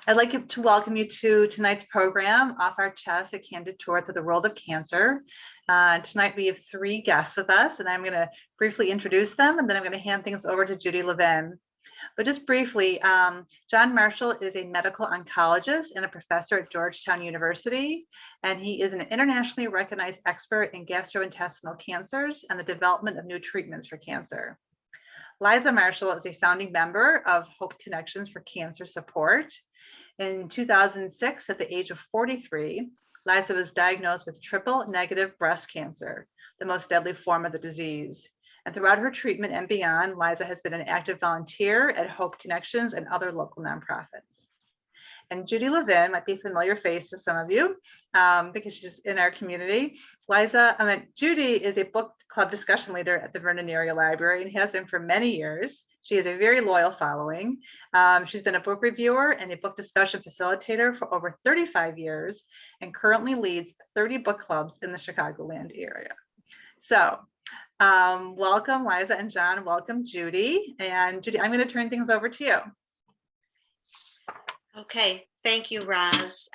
I'd like to welcome you to tonight's program, Off Our Chest, a Candid Tour Through the World of Cancer. Tonight we have three guests with us, and I'm going to briefly introduce them, and then I'm going to hand things over to Judy Levin. But just briefly, John Marshall is a medical oncologist and a professor at Georgetown University, and he is an internationally recognized expert in gastrointestinal cancers and the development of new treatments for cancer. Liza Marshall is a founding member of Hope Connections for Cancer Support. In 2006, at the age of 43, Liza was diagnosed with triple-negative breast cancer, the most deadly form of the disease. And throughout her treatment and beyond, Liza has been an active volunteer at Hope Connections and other local nonprofits. And Judy Levin might be a familiar face to some of you because she's in our community. Judy is a book club discussion leader at the Vernon Area Library and has been for many years. She has a very loyal following. She's been a book reviewer and a book discussion facilitator for over 35 years and currently leads 30 book clubs in the Chicagoland area. So welcome, Liza and John. Welcome, Judy. And Judy, I'm going to turn things over to you. Okay, thank you, Roz.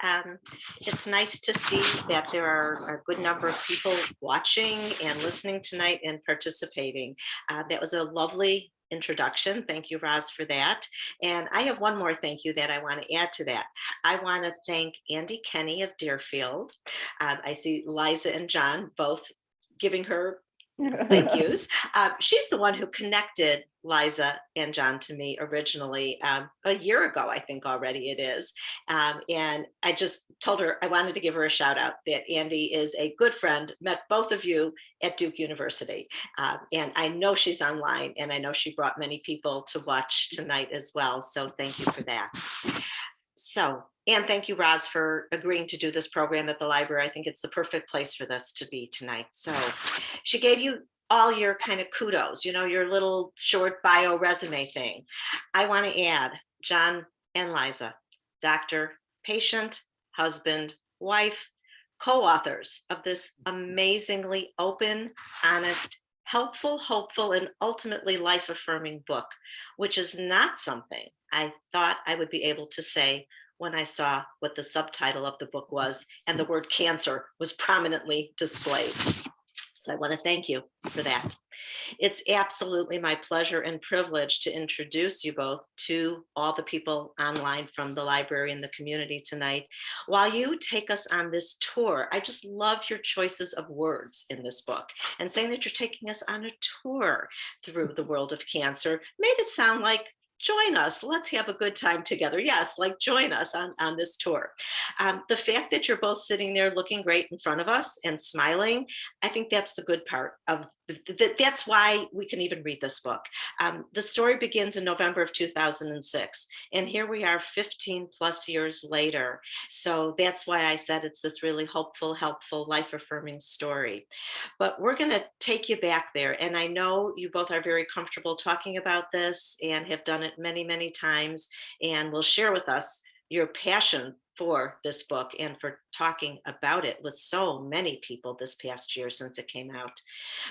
It's nice to see that there are a good number of people watching and listening tonight and participating. That was a lovely introduction. Thank you, Roz, for that. And I have one more thank you that I want to add to that. I want to thank Andy Kenny of Deerfield. I see Liza and John both giving her thank yous. She's the one who connected Liza and John to me originally a year ago, I think already it is. And I just told her I wanted to give her a shout out that Andy is a good friend, met both of you at Duke University. And I know she's online and I know she brought many people to watch tonight as well. So thank you for that. So, and thank you, Roz, for agreeing to do this program at the library. I think it's the perfect place for this to be tonight. So she gave you all your kind of kudos, you know, your little short bio resume thing. I want to add John and Liza, doctor, patient, husband, wife, co-authors of this amazingly open, honest, helpful, hopeful, and ultimately life-affirming book, which is not something I thought I would be able to say when I saw what the subtitle of the book was and the word cancer was prominently displayed. So I want to thank you for that. It's absolutely my pleasure and privilege to introduce you both to all the people online from the library and the community tonight. While you take us on this tour, I just love your choices of words in this book and saying that you're taking us on a tour through the world of cancer made it sound like join us, let's have a good time together. Yes, like join us on this tour. The fact that you're both sitting there looking great in front of us and smiling, I think that's the good part of that's why we can even read this book. The story begins in November of 2006, and here we are 15 plus years later. So that's why I said it's this really hopeful, helpful, life-affirming story. But we're gonna take you back there, and I know you both are very comfortable talking about this and have done it many, many times, and will share with us your passion for this book and for talking about it with so many people this past year since it came out.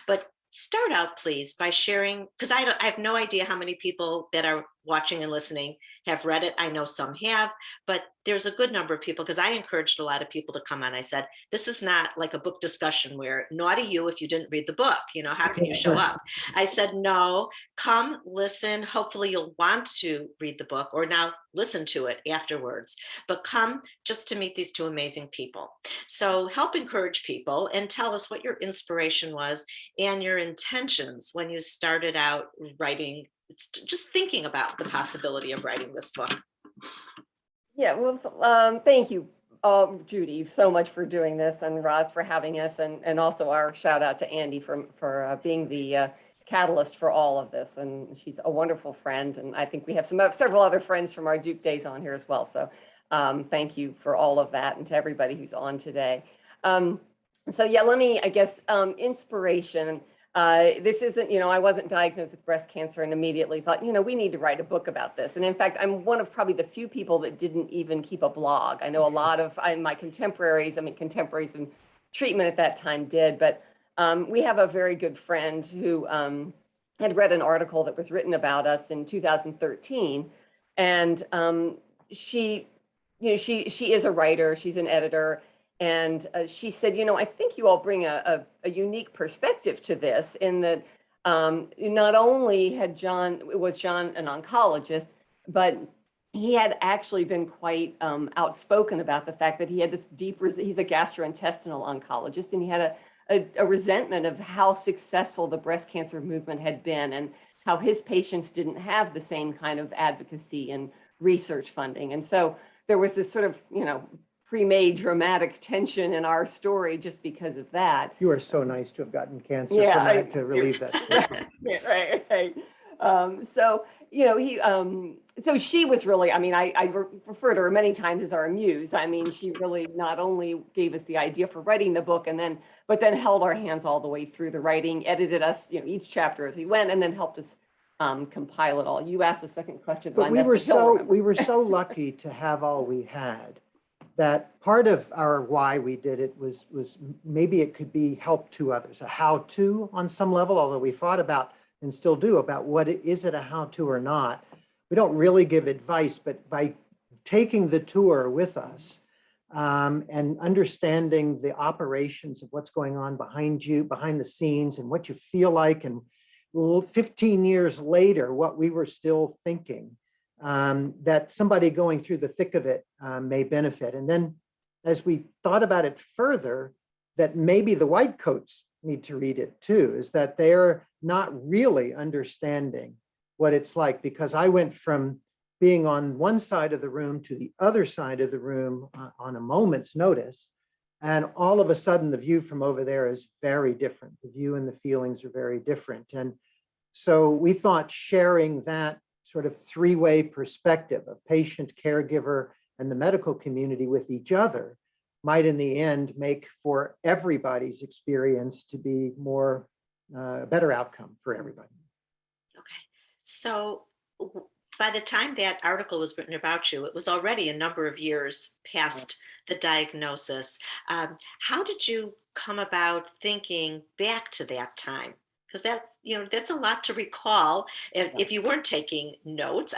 But start out, please, by sharing, because I have no idea how many people that are watching and listening have read it. I know some have, but there's a good number of people, because I encouraged a lot of people to come on. I said, this is not like a book discussion where naughty you if you didn't read the book, you know, how can you show up? I said, no, come listen. Hopefully you'll want to read the book or now listen to it afterwards, but come just to meet these two amazing people. So help encourage people and tell us what your inspiration was and your intentions when you started out writing, just thinking about the possibility of writing this book. Yeah, well, thank you, Judy, so much for doing this, and Roz for having us, and also our shout out to Andy for being the catalyst for all of this. And she's a wonderful friend, and I think we have several other friends from our Duke days on here as well. So thank you for all of that, and to everybody who's on today. So yeah, let me, I guess, inspiration. This isn't, you know, I wasn't diagnosed with breast cancer and immediately thought, you know, we need to write a book about this. And in fact, I'm one of probably the few people that didn't even keep a blog. I know a lot of my contemporaries, contemporaries in treatment at that time did, but we have a very good friend who had read an article that was written about us in 2013. And she she is a writer, she's an editor, and she said, I think you all bring a unique perspective to this in that not only was John an oncologist, but he had actually been quite outspoken about the fact that he had this he's a gastrointestinal oncologist, and he had a resentment of how successful the breast cancer movement had been and how his patients didn't have the same kind of advocacy and research funding. And so there was this sort of, pre-made dramatic tension in our story just because of that. You are so nice to have gotten cancer to relieve that. Right. So, so she was really, I refer to her many times as our muse. She really not only gave us the idea for writing the book but then held our hands all the way through the writing, edited us, each chapter as we went, and then helped us compile it all. You asked the second question. But we were so lucky to have all we had, that part of our why we did it was maybe it could be help to others, a how-to on some level, although we thought about and still do about is it a how-to or not. We don't really give advice, but by taking the tour with us and understanding the operations of what's going on behind the scenes, and what you feel like, and 15 years later, what we were still thinking, that somebody going through the thick of it may benefit. And then as we thought about it further, that maybe the white coats need to read it too, is that they're not really understanding what it's like, because I went from being on one side of the room to the other side of the room on a moment's notice. And all of a sudden, the view from over there is very different. The view and the feelings are very different. And so we thought sharing that sort of three-way perspective of patient, caregiver, and the medical community with each other might in the end make for everybody's experience to be more better outcome for everybody. Okay. So by the time that article was written about you, it was already a number of years past the diagnosis. How did you come about thinking back to that time? Because that's a lot to recall if you weren't taking notes.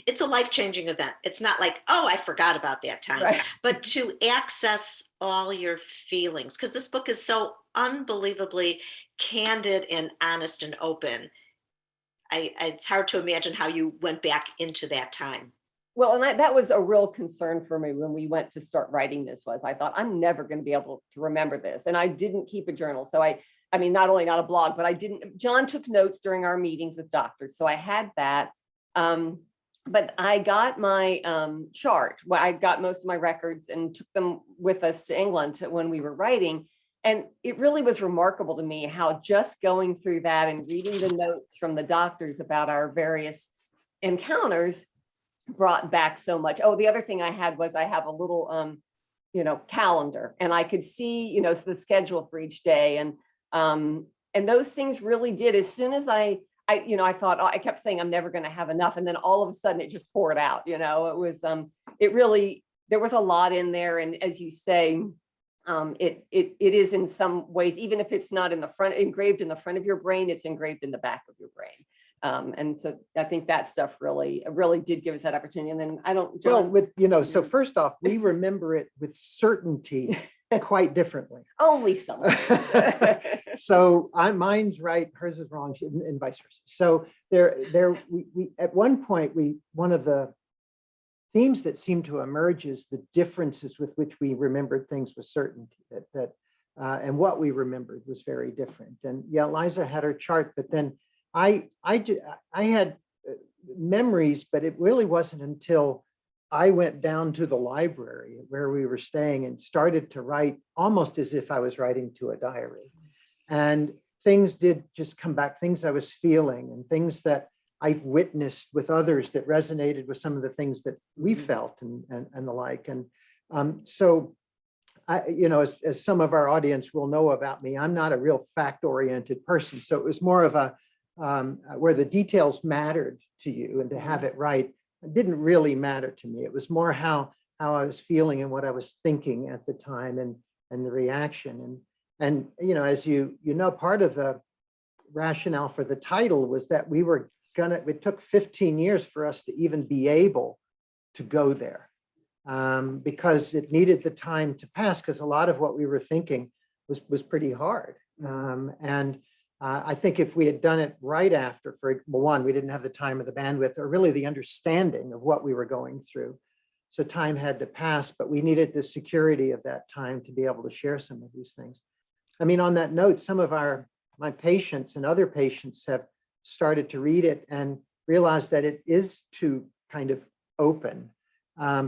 It's a life-changing event. It's not like, oh, I forgot about that time, right. But to access all your feelings, because this book is so unbelievably candid and honest and open. It's hard to imagine how you went back into that time. Well, and that was a real concern for me when we went to start writing this. I thought, I'm never going to be able to remember this. And I didn't keep a journal. So not only not a blog, but John took notes during our meetings with doctors. So I had that. But I got my chart. Well, I got most of my records and took them with us to England when we were writing. And it really was remarkable to me how just going through that and reading the notes from the doctors about our various encounters brought back so much. Oh, the other thing I had was I have a little, calendar, and I could see, the schedule for each day. And those things really did. As soon as I thought, I kept saying I'm never going to have enough. And then all of a sudden it just poured out, it was, there was a lot in there. And as you say, it is in some ways, even if it's not engraved in the front of your brain, it's engraved in the back of your brain. And so I think that stuff really did give us that opportunity. And then so first off, we remember it with certainty quite differently. Only some. So mine's right, hers is wrong, and vice versa. So we at one point, one of the themes that seemed to emerge is the differences with which we remembered things with certainty, and what we remembered was very different. And yeah, Liza had her chart, but then I had memories, but it really wasn't until I went down to the library where we were staying and started to write almost as if I was writing to a diary. And things did just come back, things I was feeling and things that I've witnessed with others that resonated with some of the things that we felt and the like. And so, as some of our audience will know about me, I'm not a real fact-oriented person. So it was more of a, where the details mattered to you and to have it right, it didn't really matter to me. It was more how I was feeling and what I was thinking at the time and the reaction. And as part of the rationale for the title was that it took 15 years for us to even be able to go there. because it needed the time to pass, because a lot of what we were thinking was pretty hard. I think if we had done it right after, for one, we didn't have the time or the bandwidth or really the understanding of what we were going through. So time had to pass, but we needed the security of that time to be able to share some of these things. I mean, on that note, some of my patients and other patients have started to read it and realize that it is too kind of open,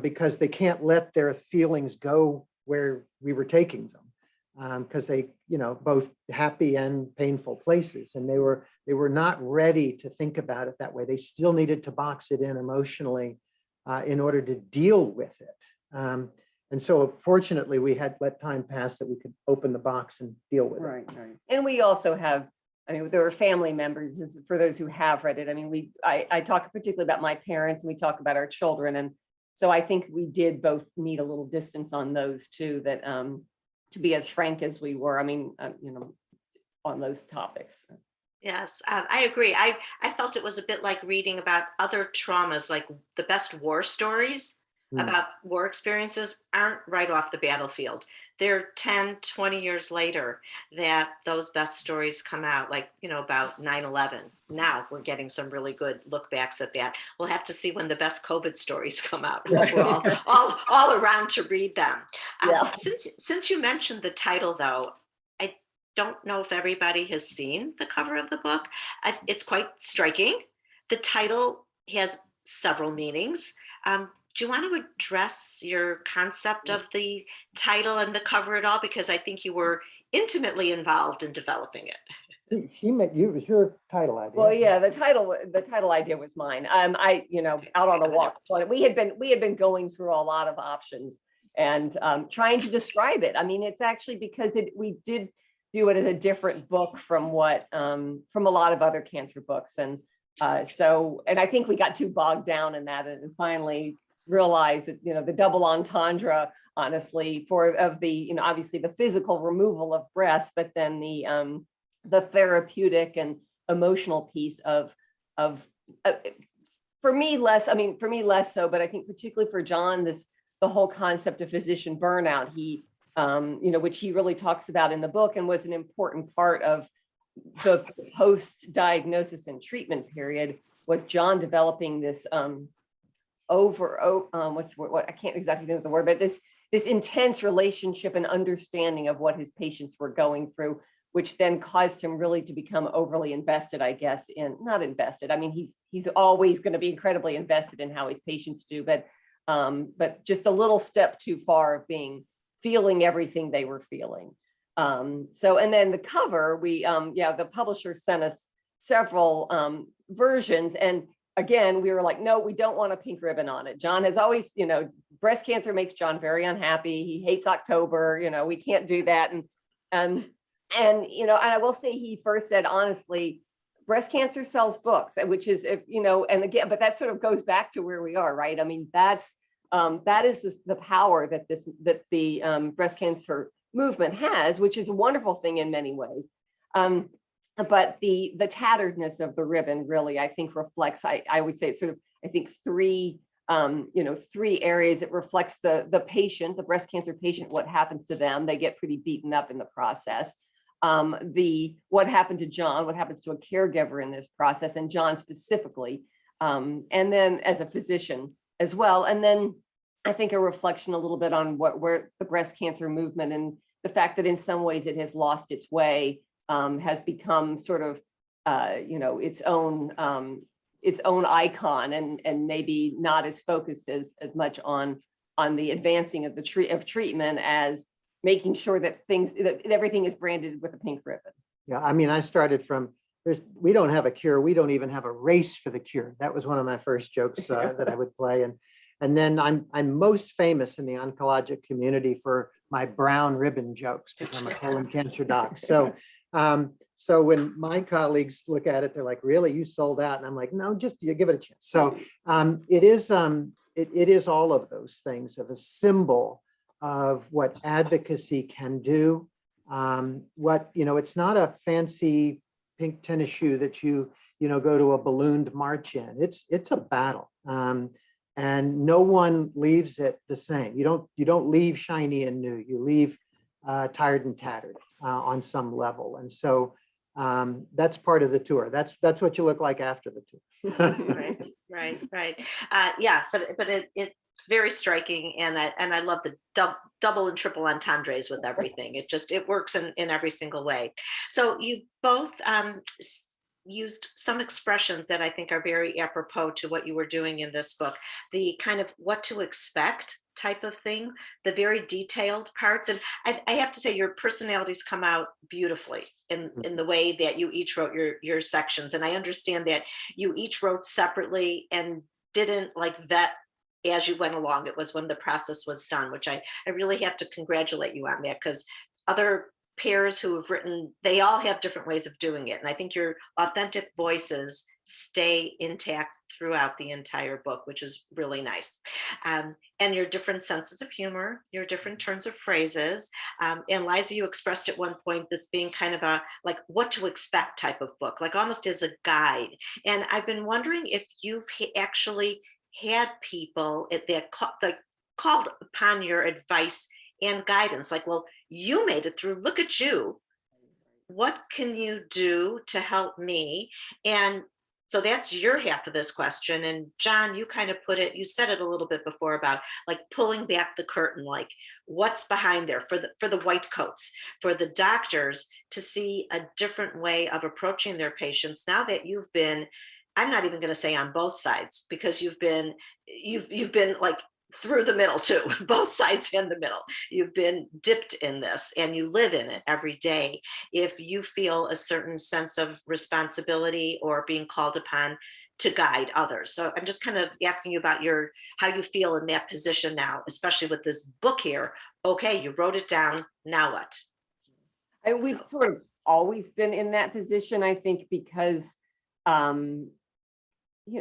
because they can't let their feelings go where we were taking them, because they, both happy and painful places, and they were not ready to think about it that way. They still needed to box it in emotionally in order to deal with it. And so fortunately, we had let time pass that we could open the box and deal with it. Right. And we also have, I mean, there were family members, for those who have read it. I mean, I talk particularly about my parents, and we talk about our children. And so I think we did both need a little distance on those too, that to be as frank as we were, I mean, on those topics. Yes, I agree. I felt it was a bit like reading about other traumas, like the best war stories about war experiences aren't right off the battlefield. They're 10, 20 years later that those best stories come out, like, about 9/11. Now we're getting some really good look backs at that. We'll have to see when the best COVID stories come out. We're all around to read them. Yeah. Since you mentioned the title, though, I don't know if everybody has seen the cover of the book. It's quite striking. The title has several meanings. Do you want to address your concept of the title and the cover at all? Because I think you were intimately involved in developing it. It was your title idea. Well, yeah, the title idea was mine. Out on a walk. We had been going through a lot of options and trying to describe it. I mean, it's actually because we did do it as a different book from from a lot of other cancer books, and I think we got too bogged down in that, and finally realized that the double entendre, honestly, obviously the physical removal of breast, but then the therapeutic and emotional piece of for me less so, but I think particularly for John, the whole concept of physician burnout, which he really talks about in the book and was an important part of the post-diagnosis and treatment period, was John developing this I can't exactly think of the word, but this intense relationship and understanding of what his patients were going through, which then caused him really to become overly invested, I guess, not invested. I mean, he's always going to be incredibly invested in how his patients do, but just a little step too far of feeling everything they were feeling. And then the cover, the publisher sent us several versions, and again, we were like, no, we don't want a pink ribbon on it. John has always, breast cancer makes John very unhappy. He hates October, we can't do that. And I will say he first said, honestly, breast cancer sells books, which is, and again, but that sort of goes back to where we are, right? I mean, that is the power that the breast cancer movement has, which is a wonderful thing in many ways. But the tatteredness of the ribbon really, I think, reflects, I would say, sort of, I think, three areas. It reflects the patient, the breast cancer patient, what happens to them. They get pretty beaten up in the process. What happened to John, what happens to a caregiver in this process, and John specifically, and then as a physician as well. And then I think a reflection a little bit on where the breast cancer movement and the fact that in some ways it has lost its way, has become sort of, its own icon, and maybe not as focused as much on the advancing of treatment as making sure that everything is branded with a pink ribbon. Yeah, I mean, I started from we don't have a cure. We don't even have a race for the cure. That was one of my first jokes that I would play. And then I'm most famous in the oncologic community for my brown ribbon jokes, because I'm a colon cancer doc. So when my colleagues look at it, they're like, really, you sold out? And I'm like, no, just give it a chance. So it is all of those things, of a symbol of what advocacy can do. It's not a fancy pink tennis shoe that you go to a ballooned march in. It's a battle. and no one leaves it the same. You don't leave shiny and new. You leave tired and tattered on some level. And so that's part of the tour. That's what you look like after the tour. Right. Yeah, but it's very striking, and I love the double and triple entendres with everything. It works in every single way. So you both used some expressions that I think are very apropos to what you were doing in this book. The kind of what to expect type of thing, the very detailed parts. And I have to say your personalities come out beautifully in the way that you each wrote your sections. And I understand that you each wrote separately and didn't like vet as you went along. It was when the process was done, which I really have to congratulate you on that, because other pairs who have written, they all have different ways of doing it. And I think your authentic voices stay intact throughout the entire book, which is really nice. And your different senses of humor, your different turns of phrases. And Liza, you expressed at one point this being kind of a like what to expect type of book, like almost as a guide. And I've been wondering if you've actually had people that called upon your advice and guidance, like, well, you made it through, look at you, what can you do to help me? And so that's your half of this question. And John, you kind of you said it a little bit before about like pulling back the curtain, like what's behind there for the white coats, for the doctors to see a different way of approaching their patients now that you've been, I'm not even going to say on both sides, because you've been like through the middle too, both sides in the middle. You've been dipped in this and you live in it every day. If you feel a certain sense of responsibility or being called upon to guide others. So I'm just kind of asking you about how you feel in that position now, especially with this book here. Okay, you wrote it down, now what? We've sort of always been in that position, I think, because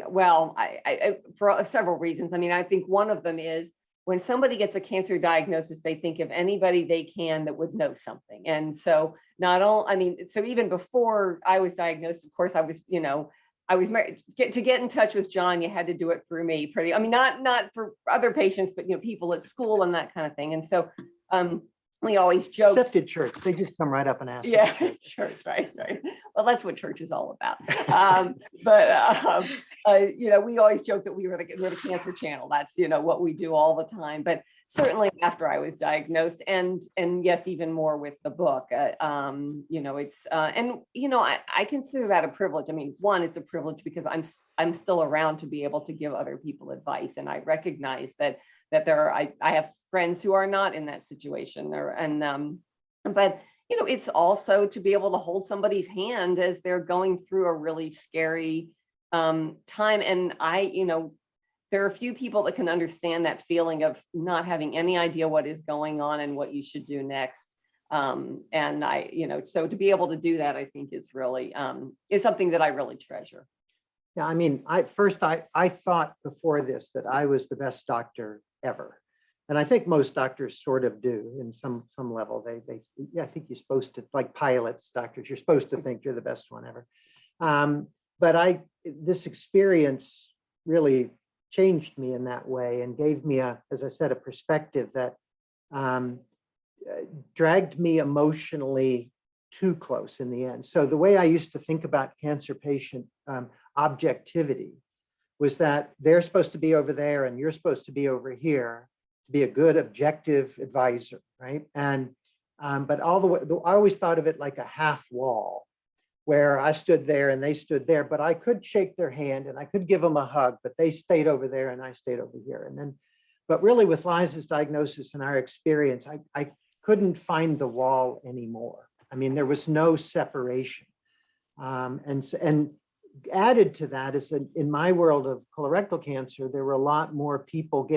well, I for several reasons. I mean, I think one of them is when somebody gets a cancer diagnosis, they think of anybody they can that would know something. And so so even before I was diagnosed, of course, I was married. To get in touch with John, you had to do it through me. Not for other patients, but people at school and that kind of thing. And so we always joke. Except at church, they just come right up and ask. Yeah, church, right. Well, that's what church is all about. We always joke that we're the cancer channel. That's what we do all the time. But certainly after I was diagnosed, and yes, even more with the book. It's I consider that a privilege. I mean, one, it's a privilege because I'm still around to be able to give other people advice, and I recognize that I have friends who are not in that situation, but it's also to be able to hold somebody's hand as they're going through a really scary time. And there are a few people that can understand that feeling of not having any idea what is going on and what you should do next. So to be able to do that, I think is really is something that I really treasure. Yeah, I mean, I thought before this that I was the best doctor ever. And I think most doctors sort of do in some level. I think you're supposed to, like pilots, doctors, you're supposed to think you're the best one ever. But this experience really changed me in that way and gave me as I said, a perspective that dragged me emotionally too close in the end. So the way I used to think about cancer patient objectivity was that they're supposed to be over there and you're supposed to be over here to be a good objective advisor, right? And but all the way, I always thought of it like a half wall where I stood there and they stood there, but I could shake their hand and I could give them a hug, but they stayed over there and I stayed over here. And then, but really with Liza's diagnosis and our experience, I couldn't find the wall anymore. I mean, there was no separation. And added to that is that in my world of colorectal cancer, there were a lot more people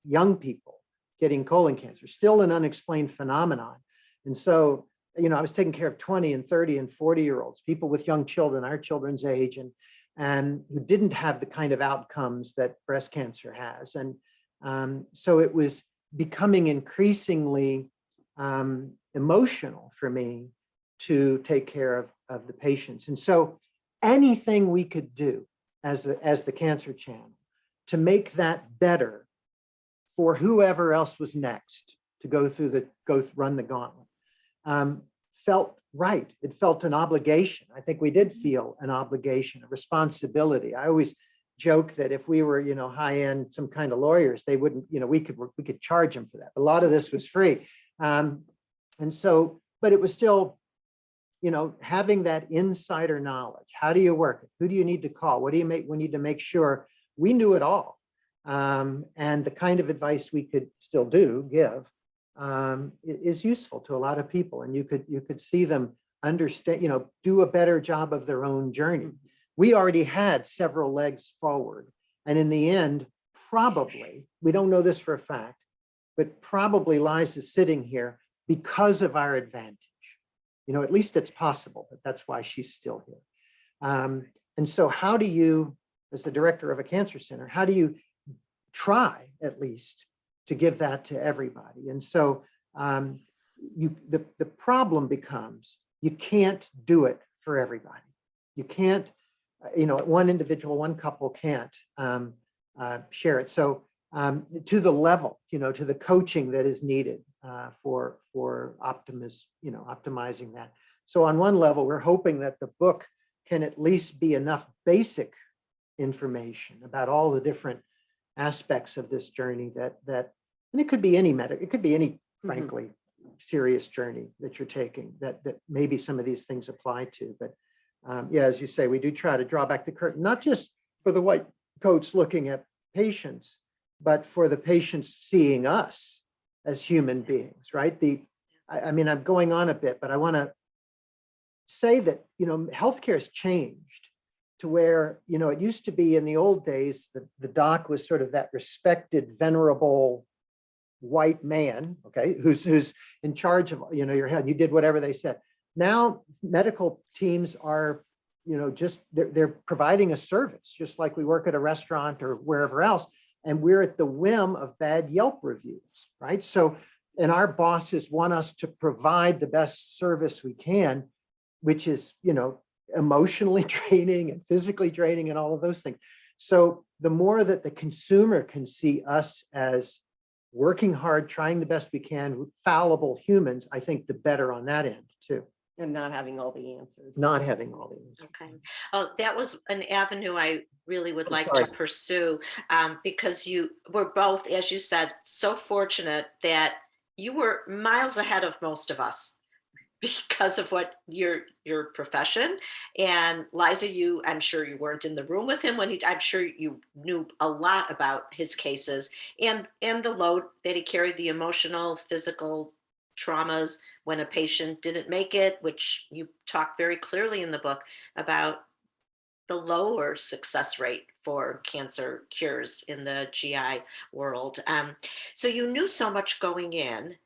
young people getting colon cancer, still an unexplained phenomenon. And so, I was taking care of 20 and 30 and 40-year-olds, people with young children, our children's age, and who didn't have the kind of outcomes that breast cancer has. And so it was becoming increasingly emotional for me to take care of the patients. And so anything we could do as the Cancer Channel to make that better for whoever else was next to run the gauntlet, felt right. It felt an obligation. I think we did feel an obligation, a responsibility. I always joke that if we were, high-end, some kind of lawyers, they wouldn't, we could charge them for that. A lot of this was free. And so, but it was still, having that insider knowledge. How do you work it? Who do you need to call? What do you make? We need to make sure we knew it all. And the kind of advice we could still give is useful to a lot of people. And you could see them understand, do a better job of their own journey. We already had several legs forward. And in the end, probably, we don't know this for a fact, but probably Liza's sitting here because of our advantage. At least it's possible that that's why she's still here. And so how do you, as the director of a cancer center, how do you try at least to give that to everybody? And so the problem becomes you can't do it for everybody. You can't, one individual, one couple can't share it. So to the level, to the coaching that is needed for optimizing that. So on one level, we're hoping that the book can at least be enough basic information about all the different aspects of this journey that and it could be any it could be any, frankly, serious journey that you're taking that maybe some of these things apply to. But yeah, as you say, we do try to draw back the curtain, not just for the white coats looking at patients, but for the patients seeing us as human beings, right? I mean, I'm going on a bit, but I want to say that, healthcare has changed to where, it used to be in the old days, the doc was sort of that respected, venerable white man, okay, who's in charge of, your health. You did whatever they said. Now, medical teams are, just, they're providing a service, just like we work at a restaurant or wherever else. And we're at the whim of bad Yelp reviews, right? So, and our bosses want us to provide the best service we can, which is, emotionally draining and physically draining and all of those things. So the more that the consumer can see us as working hard, trying the best we can, fallible humans, I think the better on that end too. And not having all the answers. Not having all the answers. Okay. Oh, that was an avenue I really would like sorry. to pursue because you were both, as you said, so fortunate that you were miles ahead of most of us because of what your profession. And Liza, I'm sure you weren't in the room with him I'm sure you knew a lot about his cases and the load that he carried, the emotional, physical traumas when a patient didn't make it, which you talk very clearly in the book about the lower success rate for cancer cures in the GI world. So you knew so much going in,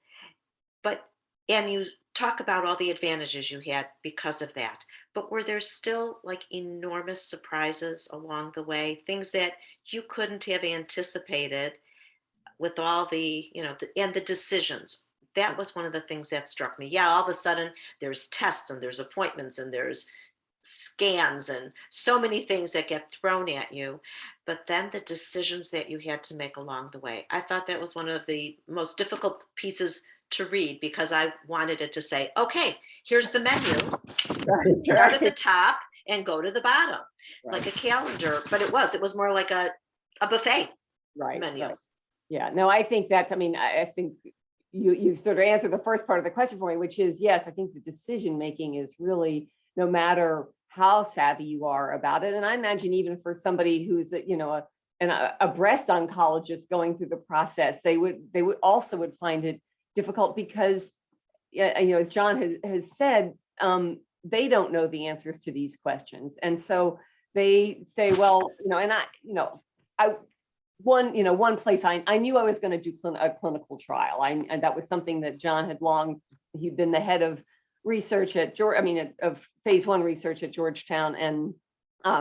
and you talk about all the advantages you had because of that. But were there still like enormous surprises along the way, things that you couldn't have anticipated with all the, and the decisions? That was one of the things that struck me. Yeah, all of a sudden there's tests and there's appointments and there's scans and so many things that get thrown at you. But then the decisions that you had to make along the way, I thought that was one of the most difficult pieces to read because I wanted it to say, okay, here's the menu. Start at the top and go to the bottom, like a calendar. But it was more like a buffet menu. Right. Yeah, no, I think that's, I think you sort of answered the first part of the question for me, which is, yes, I think the decision making is really, no matter how savvy you are about it. And I imagine even for somebody who's, a breast oncologist going through the process, they would also find it difficult because, as John has said, they don't know the answers to these questions. And so they say, well, one place I knew I was going to do a clinical trial. And that was something that John had he'd been the head of research of phase 1 research at Georgetown, and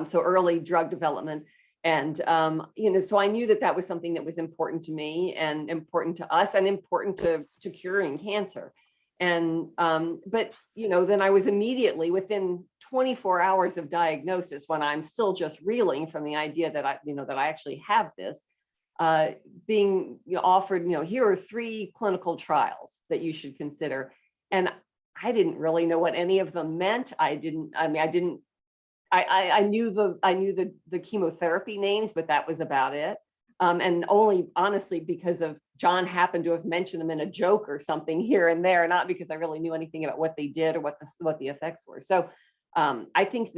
so early drug development. And, so I knew that was something that was important to me and important to us and important to curing cancer. And, but, then I was immediately within 24 hours of diagnosis when I'm still just reeling from the idea that I actually have this, being offered, here are 3 clinical trials that you should consider. And I didn't really know what any of them meant. I knew the chemotherapy names, but that was about it. And only honestly because of John happened to have mentioned them in a joke or something here and there, not because I really knew anything about what they did or what the effects were. So I think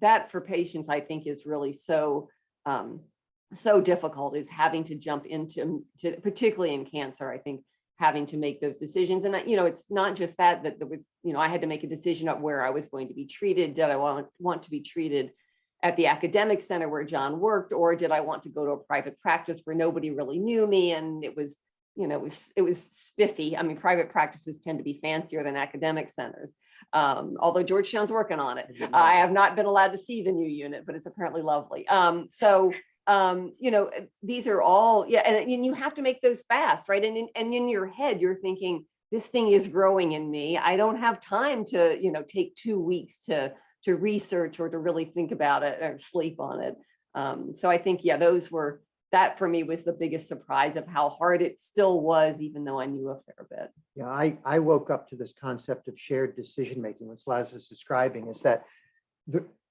that for patients, I think is really so difficult, is having to jump into, particularly in cancer, I think having to make those decisions. And it's not just that there was, I had to make a decision of where I was going to be treated. Did I want to be treated at the academic center where John worked, or did I want to go to a private practice where nobody really knew me? And it was spiffy. I mean, private practices tend to be fancier than academic centers. Although Georgetown's working on it. I have not been allowed to see the new unit, but it's apparently lovely. These are all, and you have to make those fast, right? And in your head, you're thinking, this thing is growing in me. I don't have time to, take 2 weeks to research or to really think about it or sleep on it. So I think, that for me was the biggest surprise of how hard it still was, even though I knew a fair bit. Yeah, I woke up to this concept of shared decision-making, which Liza is describing, is that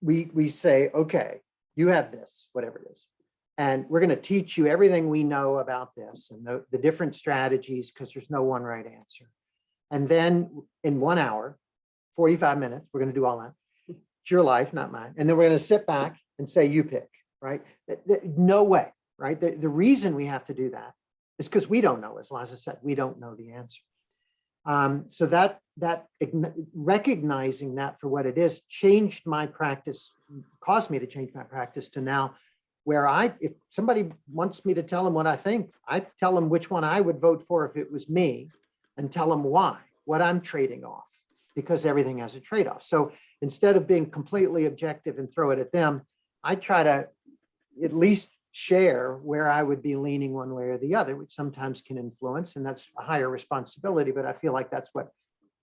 we say, okay, you have this, whatever it is, and we're going to teach you everything we know about this and the different strategies, because there's no one right answer. And then in 1 hour, 45 minutes, we're going to do all that. It's your life, not mine. And then we're going to sit back and say, you pick, right? No way, right? The reason we have to do that is because we don't know, as Liza said, we don't know the answer. So that recognizing that for what it is changed my practice, caused me to change my practice to now where if somebody wants me to tell them what I think, I tell them which one I would vote for if it was me, and tell them why, what I'm trading off, because everything has a trade-off. So instead of being completely objective and throw it at them, I try to at least share where I would be leaning one way or the other, which sometimes can influence, and that's a higher responsibility, but I feel like that's what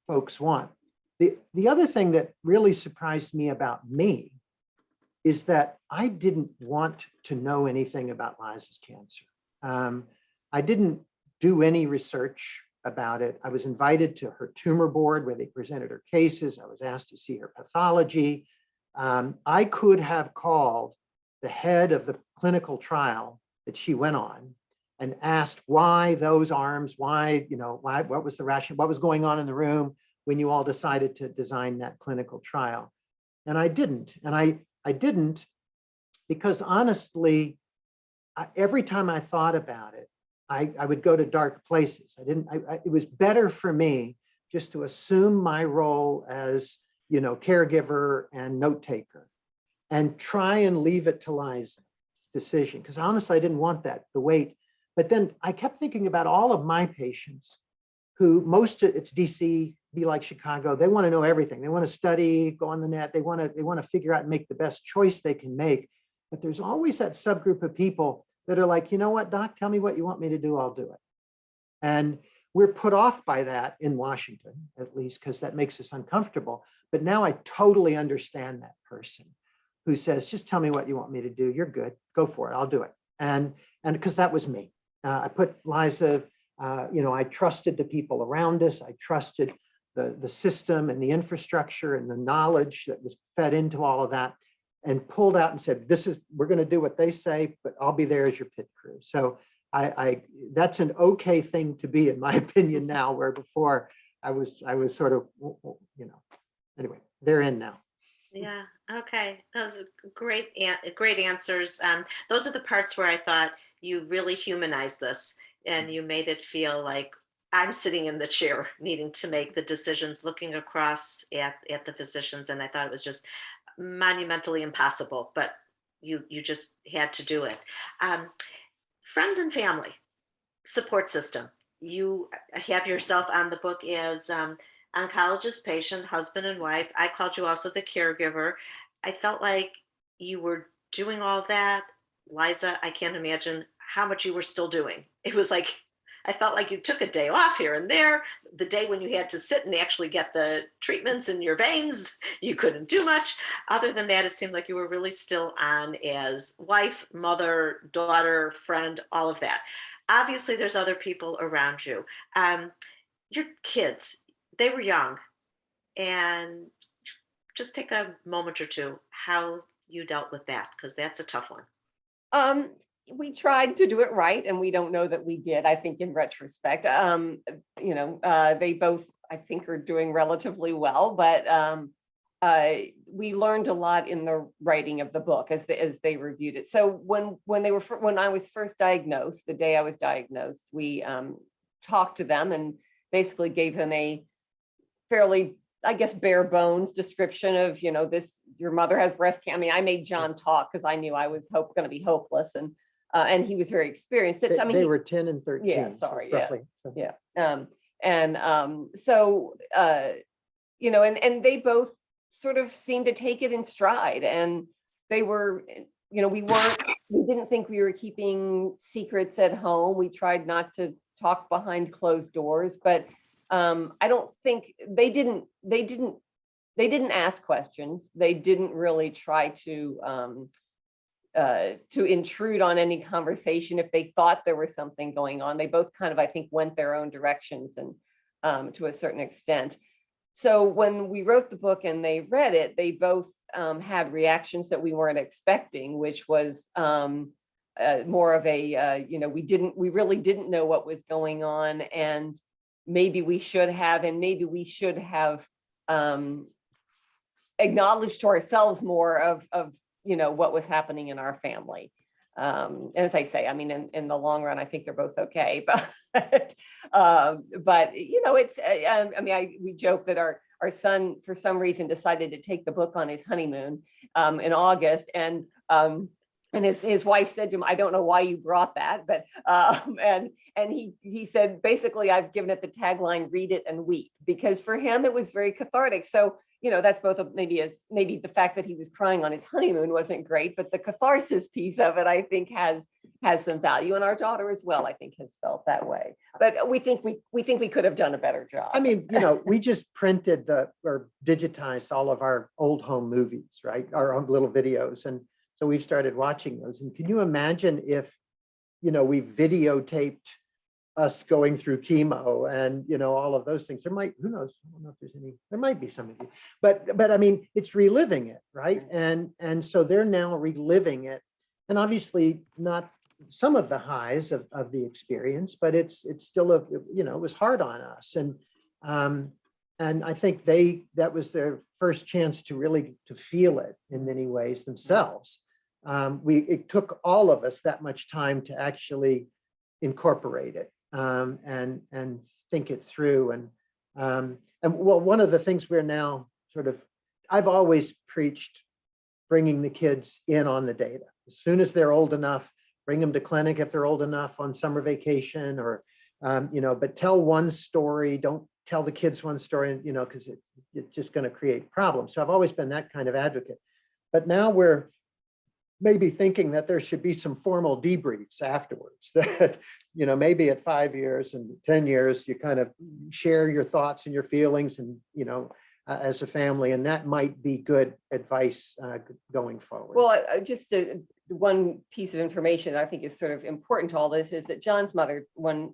folks want. The other thing that really surprised me about me is that I didn't want to know anything about Liza's cancer. I didn't do any research about it. I was invited to her tumor board where they presented her cases. I was asked to see her pathology. I could have called the head of the clinical trial that she went on and asked why those arms, why, what was the rationale, what was going on in the room when you all decided to design that clinical trial. And I didn't. And I didn't because honestly, every time I thought about it, I would go to dark places. It was better for me just to assume my role as, caregiver and note taker and try and leave it to Liza's decision. Because honestly, I didn't want that, the weight. But then I kept thinking about all of my patients who it's DC, be like Chicago. They want to know everything. They want to study, go on the net. They want to figure out and make the best choice they can make. But there's always that subgroup of people that are like, you know what, doc, tell me what you want me to do, I'll do it. And we're put off by that in Washington, at least, because that makes us uncomfortable. But now I totally understand that person who says, just tell me what you want me to do. You're good. Go for it. I'll do it. And because that was me. I put Liza, I trusted the people around us. I trusted the system and the infrastructure and the knowledge that was fed into all of that, and pulled out and said, we're going to do what they say, but I'll be there as your pit crew. So that's an okay thing to be, in my opinion, now, where before I was sort of, anyway, they're in now. Yeah. Okay. Those are great answers. Those are the parts where I thought you really humanized this and you made it feel like I'm sitting in the chair needing to make the decisions, looking across at the physicians. And I thought it was just monumentally impossible, but you just had to do it. Friends and family support system. You have yourself on the book as oncologist, patient, husband and wife. I called you also the caregiver. I felt like you were doing all that. Liza, I can't imagine how much you were still doing. It was like, I felt like you took a day off here and there. The day when you had to sit and actually get the treatments in your veins, you couldn't do much. Other than that, it seemed like you were really still on as wife, mother, daughter, friend, all of that. Obviously, there's other people around you. Your kids, they were young, and just take a moment or two how you dealt with that, because that's a tough one. We tried to do it right, and we don't know that we did, I think, in retrospect. They both, I think, are doing relatively well, but we learned a lot in the writing of the book as they reviewed it. So when I was first diagnosed, the day I was diagnosed, we talked to them and basically gave them a fairly, I guess, bare bones description of, your mother has breast cancer. I mean, I made John talk because I knew I was going to be hopeless, and he was very experienced. They were 10 and 13. Yeah, sorry, so roughly. yeah. And they both sort of seemed to take it in stride, and they were, we didn't think we were keeping secrets at home. We tried not to talk behind closed doors, but I don't think they didn't ask questions. They didn't really try to intrude on any conversation if they thought there was something going on. They both kind of, I think, went their own directions, and to a certain extent. So when we wrote the book and they read it, they both had reactions that we weren't expecting, which was more of a, we really didn't know what was going on, and maybe we should have acknowledged to ourselves more of what was happening in our family. And as I say, I mean, in the long run, I think they're both okay. But we joke that our son, for some reason, decided to take the book on his honeymoon in August, and his wife said to him, "I don't know why you brought that," but and he said, basically, I've given it the tagline, "Read it and weep," because for him it was very cathartic. So that's both maybe the fact that he was crying on his honeymoon wasn't great, but the catharsis piece of it, I think, has some value, and our daughter as well, I think, has felt that way. But we think we could have done a better job. I mean, we just printed or digitized all of our old home movies, right? Our own little videos, and so we started watching those. And can you imagine if, we videotaped us going through chemo and, all of those things? There might, who knows? I don't know if there's any, there might be some of you, but I mean, it's reliving it, right? And so they're now reliving it. And obviously not some of the highs of the experience, but it's still it was hard on us. And I think that was their first chance to really feel it in many ways themselves. It took all of us that much time to actually incorporate it and think it through. And well, one of the things we're now I've always preached bringing the kids in on the data. As soon as they're old enough, bring them to clinic if they're old enough on summer vacation, or, but tell one story. Don't tell the kids one story, because it's just going to create problems. So I've always been that kind of advocate. But now we're maybe thinking that there should be some formal debriefs afterwards, that, maybe at 5 years and 10 years, you kind of share your thoughts and your feelings and, as a family, and that might be good advice going forward. Well, just one piece of information I think is sort of important to all this is that John's mother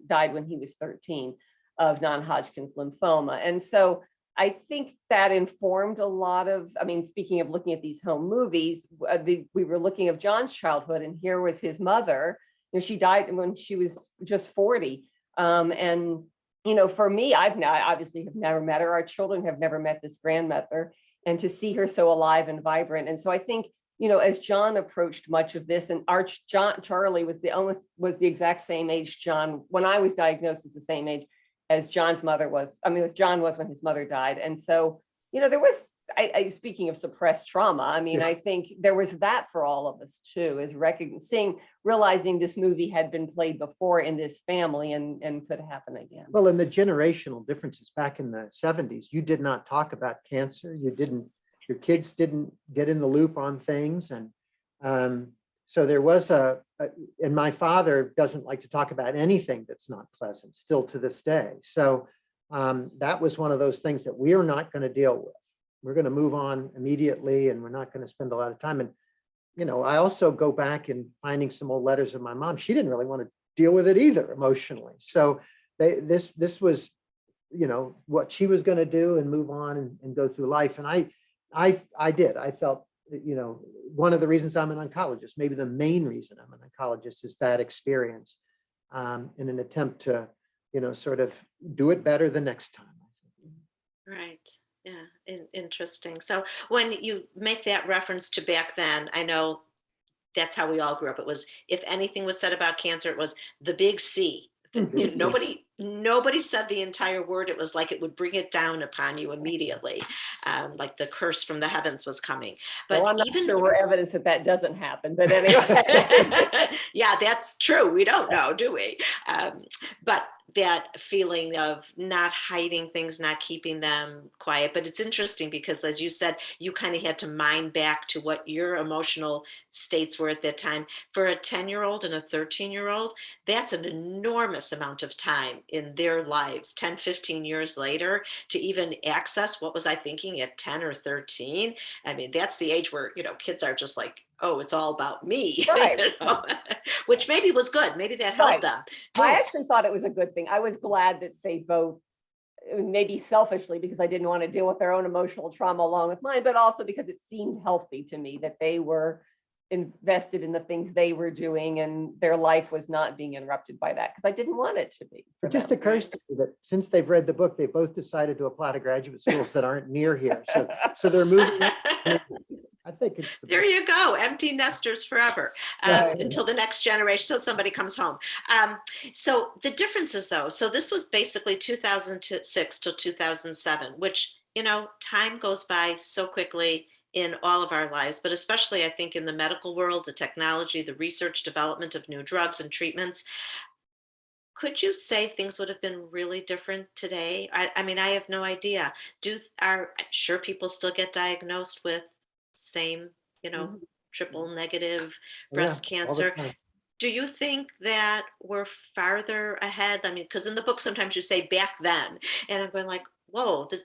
died when he was 13 of non-Hodgkin's lymphoma. And so I think that informed a lot of, speaking of looking at these home movies, we were looking at John's childhood, and here was his mother. She died when she was just 40. And for me, I obviously have never met her. Our children have never met this grandmother, and to see her so alive and vibrant. And so I think, as John approached much of this, and Charlie was the exact same age. John, when I was diagnosed, was the same age as John's mother was. As John was when his mother died. And so, there was, speaking of suppressed trauma, I think there was that for all of us too, is realizing this movie had been played before in this family and could happen again. Well, and the generational differences back in the 70s, you did not talk about cancer. Your kids didn't get in the loop on things. And so there was and my father doesn't like to talk about anything that's not pleasant, still to this day. So that was one of those things that we are not going to deal with. We're going to move on immediately, and we're not going to spend a lot of time. And, you know, I also go back and finding some old letters of my mom. She didn't really want to deal with it either emotionally. So this was, you know, what she was going to do and move on and go through life. And I did. I felt, you know, one of the reasons I'm an oncologist, maybe the main reason I'm an oncologist, is that experience in an attempt to, you know, sort of do it better the next time. Right. Yeah. Interesting. So when you make that reference to back then, I know that's how we all grew up. It was, if anything was said about cancer, it was the big C. You know, nobody said the entire word. It was like it would bring it down upon you immediately, like the curse from the heavens was coming. But well, I'm not even sure we're evidence that that doesn't happen. But anyway, yeah, that's true. We don't know, do we? But that feeling of not hiding things, not keeping them quiet. But it's interesting because, as you said, you kind of had to mind back to what your emotional states were at that time. For a 10-year-old and a 13-year-old, that's an enormous amount of time in their lives, 10, 15 years later, to even access what was I thinking at 10 or 13. I mean, that's the age where, you know, kids are just like, oh, it's all about me, right. you know? Which maybe was good. Maybe that helped them. I actually thought it was a good thing. I was glad that they both, maybe selfishly, because I didn't want to deal with their own emotional trauma along with mine, but also because it seemed healthy to me that they were invested in the things they were doing and their life was not being interrupted by that, because I didn't want it to be. It just occurs to me that since they've read the book, they both decided to apply to graduate schools that aren't near here. So they're moving. I think it's there you go, empty nesters forever, until the next generation, till somebody comes home. So the differences, though, so this was basically 2006 till 2007, which, you know, time goes by so quickly in all of our lives, but especially I think in the medical world, the technology, the research development of new drugs and treatments. Could you say things would have been really different today? I mean, I have no idea. I'm sure people still get diagnosed with same, you know, triple negative breast cancer. Do you think that we're farther ahead? I mean, because in the book, sometimes you say back then, and I'm going like, whoa, this,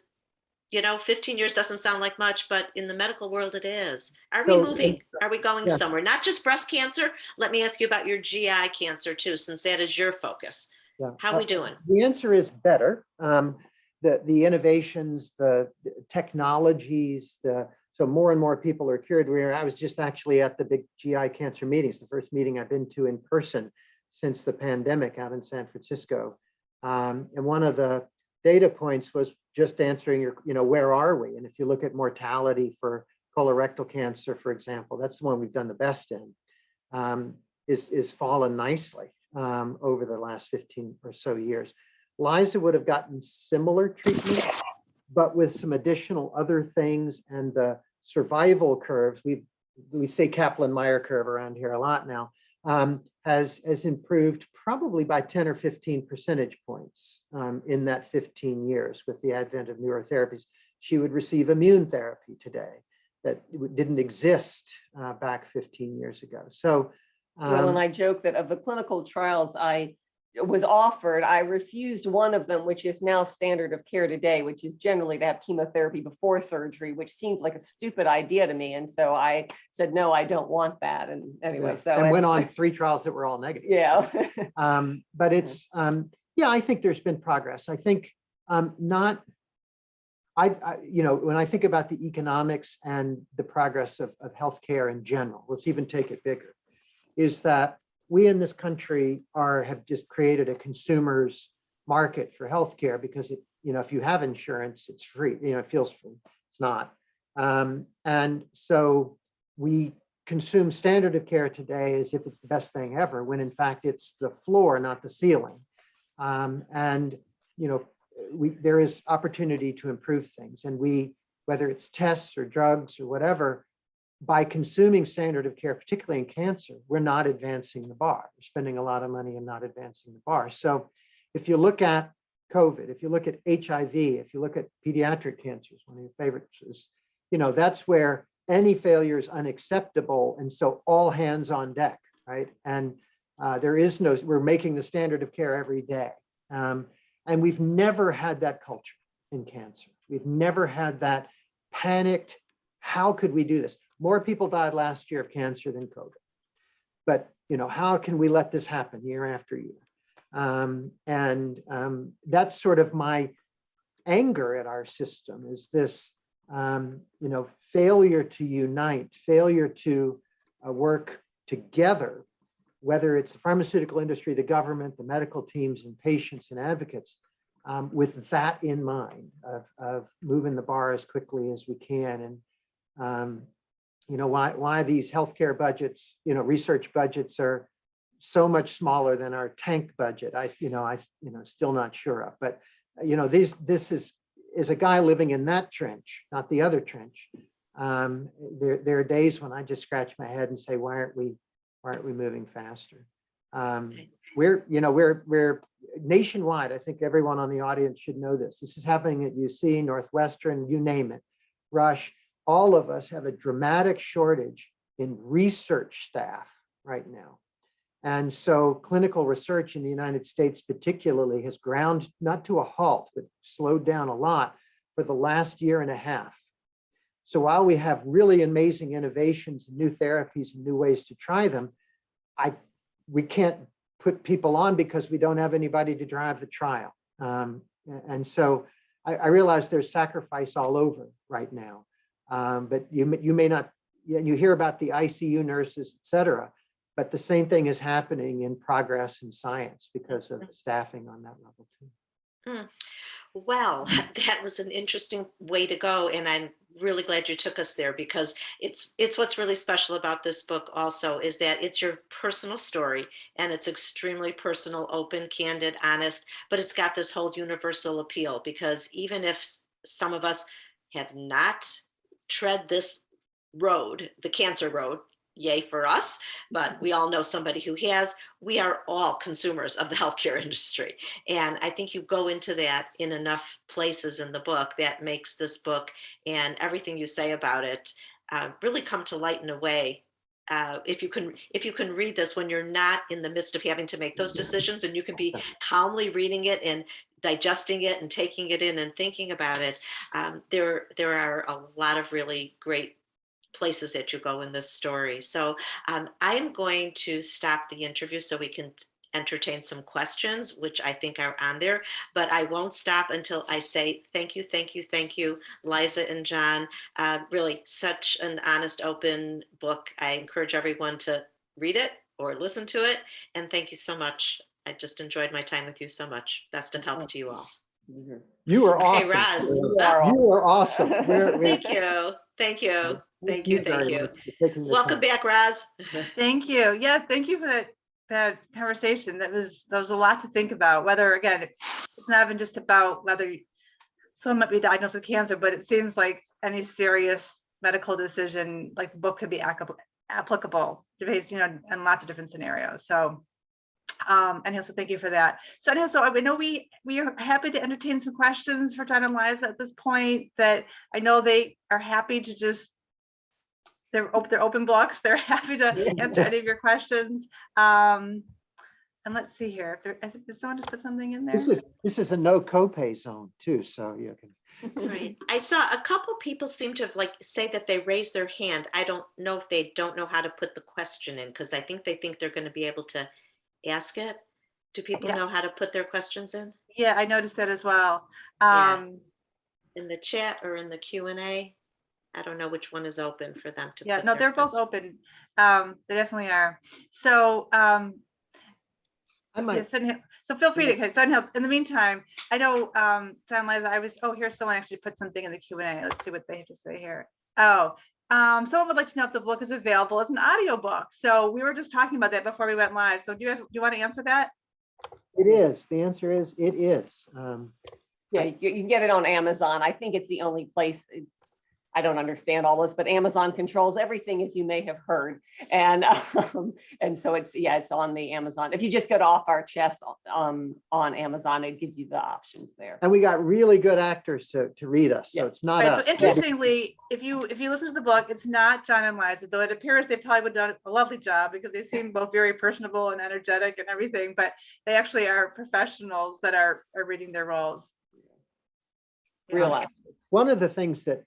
you know, 15 years doesn't sound like much, but in the medical world, it is. Are we moving? Are we going somewhere? Not just breast cancer. Let me ask you about your GI cancer too, since that is your focus. Yeah. How are we doing? The answer is better. The innovations, the technologies, so more and more people are cured. I was just actually at the big GI cancer meetings, the first meeting I've been to in person since the pandemic out in San Francisco. And one of the data points was just answering your, you know, where are we? And if you look at mortality for colorectal cancer, for example, that's the one we've done the best in, is fallen nicely over the last 15 or so years. Liza would have gotten similar treatment, but with some additional other things, and the survival curves, we say Kaplan-Meier curve around here a lot now, has improved probably by 10 or 15 percentage points in that 15 years with the advent of neurotherapies. She would receive immune therapy today that didn't exist back 15 years ago. So, well, and I joke that of the clinical trials I was offered, I refused one of them, which is now standard of care today, which is generally to have chemotherapy before surgery, which seemed like a stupid idea to me. And so I said, no, I don't want that. And anyway, so and went on 3 trials that were all negative. Yeah. But it's, yeah, I think there's been progress. I think you know, when I think about the economics and the progress of healthcare in general, let's even take it bigger, is that we in this country have just created a consumer's market for healthcare because you know, if you have insurance, it's free. You know, it feels free. It's not. And so we consume standard of care today as if it's the best thing ever, when in fact it's the floor, not the ceiling. And you know, there is opportunity to improve things, and whether it's tests or drugs or whatever, by consuming standard of care, particularly in cancer, we're not advancing the bar. We're spending a lot of money and not advancing the bar. So if you look at COVID, if you look at HIV, if you look at pediatric cancers, one of your favorites is, you know, that's where any failure is unacceptable. And so all hands on deck, right? And we're making the standard of care every day. And we've never had that culture in cancer. We've never had that panicked, how could we do this? More people died last year of cancer than COVID. But, how can we let this happen year after year? That's sort of my anger at our system, is this, failure to unite, failure to work together, whether it's the pharmaceutical industry, the government, the medical teams, and patients and advocates, with that in mind of moving the bar as quickly as we can. And why these healthcare budgets, research budgets are so much smaller than our tank budget. I still not sure of. But this is a guy living in that trench, not the other trench. There are days when I just scratch my head and say, why aren't we moving faster? We're nationwide. I think everyone on the audience should know this. This is happening at UC, Northwestern, you name it, Rush. All of us have a dramatic shortage in research staff right now. And so clinical research in the United States particularly has ground, not to a halt, but slowed down a lot for the last year and a half. So while we have really amazing innovations, new therapies, and new ways to try them, we can't put people on because we don't have anybody to drive the trial. And so I realize there's sacrifice all over right now. But you may not, you hear about the ICU nurses, et cetera, but the same thing is happening in progress in science because of the staffing on that level too. Well, that was an interesting way to go. And I'm really glad you took us there, because it's what's really special about this book also is that it's your personal story, and it's extremely personal, open, candid, honest, but it's got this whole universal appeal, because even if some of us have not tread this road, the cancer road, yay for us, but we all know somebody who has. We are all consumers of the healthcare industry. And I think you go into that in enough places in the book that makes this book and everything you say about it really come to light in a way. If you can read this when you're not in the midst of having to make those decisions, and you can be calmly reading it and digesting it and taking it in and thinking about it, there are a lot of really great places that you go in this story. So I am going to stop the interview so we can entertain some questions, which I think are on there, but I won't stop until I say thank you, thank you, thank you, Liza and John. Really such an honest, open book. I encourage everyone to read it or listen to it. And thank you so much. I just enjoyed my time with you so much. Best of health to you all. You are Okay, awesome. Raz. You are awesome. Thank you. Thank you. Thank you. Thank you. Welcome back, Raz. Thank you. Yeah, thank you for that conversation. That was a lot to think about. Whether, again, it's not even just about whether someone might be diagnosed with cancer, but it seems like any serious medical decision, like the book could be applicable to based, in lots of different scenarios. So, and so thank you for that. So I know we are happy to entertain some questions for John and Liza at this point. That I know they are happy to just. They're open books. They're happy to answer any of your questions. And let's see here. Did someone just put something in there? This is a no copay zone too, so you can. Right. I saw a couple people seem to have say that they raised their hand. I don't know if they don't know how to put the question in, because I think they think they're going to be able to ask it. Do people know how to put their questions in? Yeah, I noticed that as well. In the chat or in the Q&A. I don't know which one is open for them to. Yeah, no, they're both open. They definitely are. So, I might. Yeah, so feel free to send help. In the meantime, I know, John, Liza, here's someone actually put something in the Q&A. Let's see what they have to say here. Someone would like to know if the book is available as an audiobook. So we were just talking about that before we went live. So do you want to answer that? It is. The answer is it is. Yeah, you can get it on Amazon. I think it's the only place. I don't understand all this, but Amazon controls everything, as you may have heard. And so it's on the Amazon. If you just go to Off Our Chest on Amazon, it gives you the options there. And we got really good actors to read us, so Yeah. it's not Right, us. so interestingly, if you listen to the book, it's not John and Liza, though it appears they probably would have done a lovely job because they seem both very personable and energetic and everything, but they actually are professionals that are reading their roles. Real Yeah. actors. One of the things that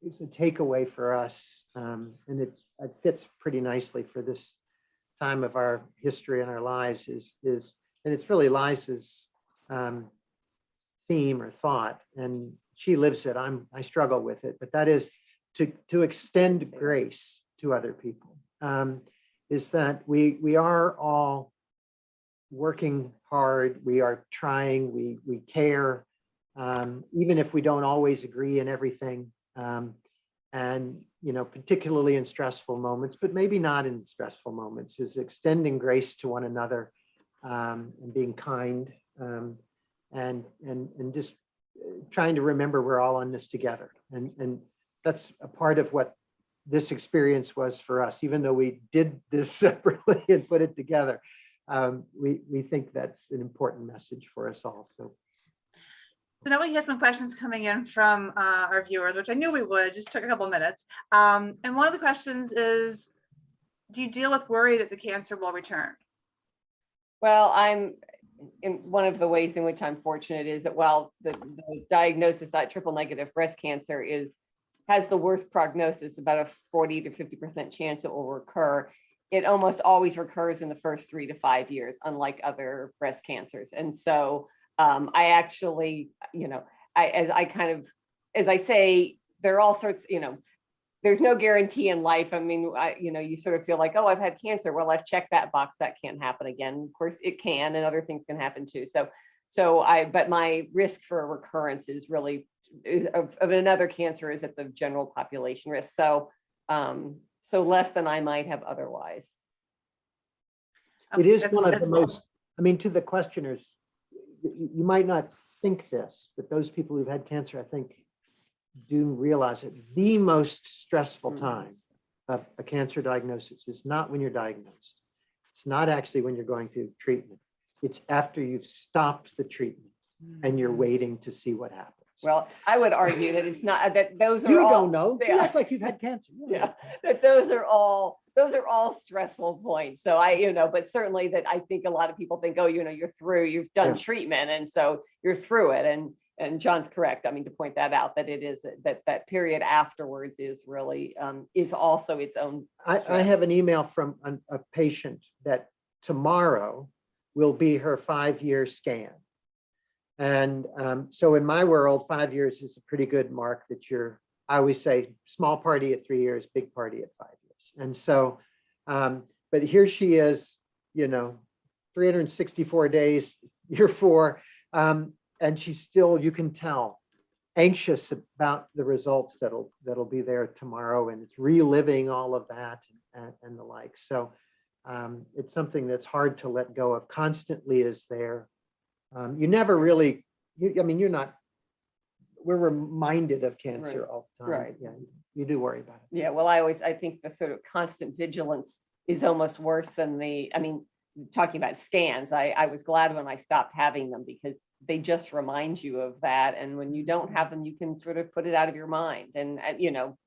is a takeaway for us, and it fits pretty nicely for this time of our history and our lives is, and it's really Liza's theme or thought, and she lives it. I struggle with it, but that is to extend grace to other people. Is that we are all working hard, we are trying, we care, even if we don't always agree in everything. And, particularly in stressful moments, but maybe not in stressful moments, is extending grace to one another, and being kind, and just trying to remember we're all on this together. And that's a part of what this experience was for us, even though we did this separately and put it together. We think that's an important message for us all. So now we have some questions coming in from our viewers, which I knew we would, just took a couple of minutes. And one of the questions is, do you deal with worry that the cancer will return? Well, I'm in one of the ways in which I'm fortunate is that while the diagnosis that triple negative breast cancer has the worst prognosis, about a 40 to 50% chance it will recur, it almost always recurs in the first 3 to 5 years, unlike other breast cancers. And so I actually, as I say, there are all sorts, there's no guarantee in life. I mean, you sort of feel like, oh, I've had cancer. Well, I've checked that box. That can't happen again. Of course it can, and other things can happen too. But my risk for a recurrence is really of another cancer is at the general population risk. So less than I might have otherwise. It is That's one of the wonderful. most, to the questioners, you might not think this, but those people who've had cancer, I think, do realize it. The most stressful time of a cancer diagnosis is not when you're diagnosed. It's not actually when you're going through treatment. It's after you've stopped the treatment and you're waiting to see what happens. Well, I would argue that it's not, that those are You all. don't know. You Yeah. act like you've had cancer. Yeah, that those are all stressful points. So but certainly that I think a lot of people think, oh, you're through, you've done Yeah. treatment, and so you're through it. And John's correct. I mean, to point that out, that it is that period afterwards is really is also its own. I have an email from a patient that tomorrow will be her 5-year scan. And so in my world, 5 years is a pretty good mark that I always say small party at 3 years, big party at 5 years. And so, but here she is, 364 days, year 4. And she's still, you can tell, anxious about the results that'll be there tomorrow. And it's reliving all of that and the like. So it's something that's hard to let go of. Constantly is there. You never really, you're not, we're reminded of cancer all the time. Right. Yeah, you do worry about it. Yeah, well, I think the sort of constant vigilance is almost worse than talking about scans. I was glad when I stopped having them because they just remind you of that. And when you don't have them, you can sort of put it out of your mind. And,